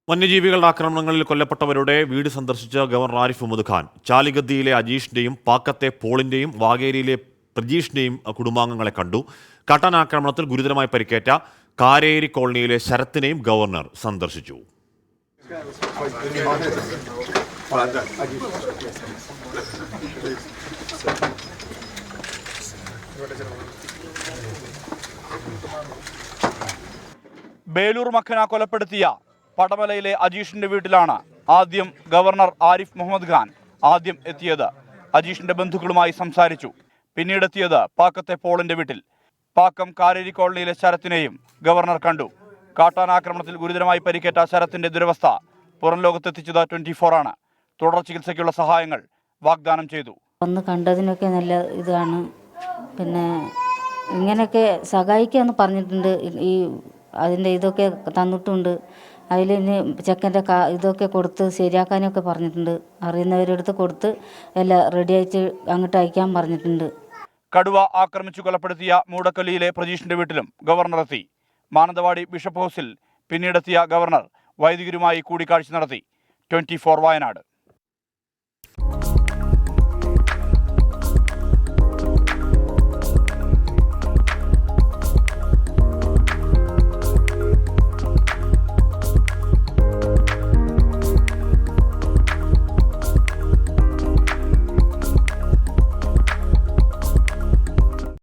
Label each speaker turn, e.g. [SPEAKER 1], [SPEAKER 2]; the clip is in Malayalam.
[SPEAKER 1] വന്യജീവികളുടെ ആക്രമണങ്ങളിൽ കൊല്ലപ്പെട്ടവരുടെ വീട് സന്ദർശിച്ച ഗവർണർ ആരിഫ് മുഹമ്മദ് ഖാൻ ചാലിഗദ്ദിയിലെ അജീഷിന്റെയും പാക്കത്തെ പോളിന്റെയും വാഗേരിയിലെ പ്രജീഷിന്റെയും കുടുംബാംഗങ്ങളെ കണ്ടു. കാട്ടാന ആക്രമണത്തിൽ ഗുരുതരമായി പരിക്കേറ്റ കാരേരി കോളനിയിലെ ശരത്തിനെയും ഗവർണർ സന്ദർശിച്ചു.
[SPEAKER 2] ബേലൂർ മഖന കൊലപ്പെടുത്തിയ പടമലയിലെ അജീഷിന്റെ വീട്ടിലാണ് ആദ്യം ഗവർണർ ആരിഫ് മുഹമ്മദ് ഖാൻ എത്തിയത്. അജീഷിന്റെ ബന്ധുക്കളുമായി സംസാരിച്ചു. പിന്നീടെത്തിയത് പാക്കത്തെ പോളിന്റെ വീട്ടിൽ. പാക്കം കാരേരി കോളനിയിലെ ശരത്തിനെയും ഗവർണർ കണ്ടു. കാട്ടാനാക്രമണത്തിൽ ഗുരുതരമായി പരിക്കേറ്റ ശരത്തിന്റെ ദുരവസ്ഥ പുറം ലോകത്തെത്തിച്ചത് 24 ആണ്. തുടർ ചികിത്സയ്ക്കുള്ള സഹായങ്ങൾ വാഗ്ദാനം ചെയ്തു.
[SPEAKER 3] ഒന്ന് കണ്ടതിനൊക്കെ നല്ല ഇതാണ്. പിന്നെ ഇങ്ങനെയൊക്കെ സഹായിക്കാന്ന് പറഞ്ഞിട്ടുണ്ട്. ഈ അതിൻ്റെ ഇതൊക്കെ തന്നിട്ടുണ്ട്. അതിൽ ഇനി ചെക്കൻ്റെ ഇതൊക്കെ കൊടുത്ത് ശരിയാക്കാനൊക്കെ പറഞ്ഞിട്ടുണ്ട്. അറിയുന്നവരെടുത്ത് കൊടുത്ത് എല്ലാം റെഡിയായിട്ട് അങ്ങോട്ട് അയക്കാൻ പറഞ്ഞിട്ടുണ്ട്.
[SPEAKER 2] കടുവ ആക്രമിച്ചു കൊലപ്പെടുത്തിയ മൂടക്കൊല്ലിയിലെ പ്രജീഷിന്റെ വീട്ടിലും ഗവർണർ എത്തി. മാനന്തവാടി ബിഷപ്പ് ഹൗസിൽ പിന്നീടെത്തിയ ഗവർണർ വൈദികരുമായി കൂടിക്കാഴ്ച നടത്തി. 24 വയനാട്.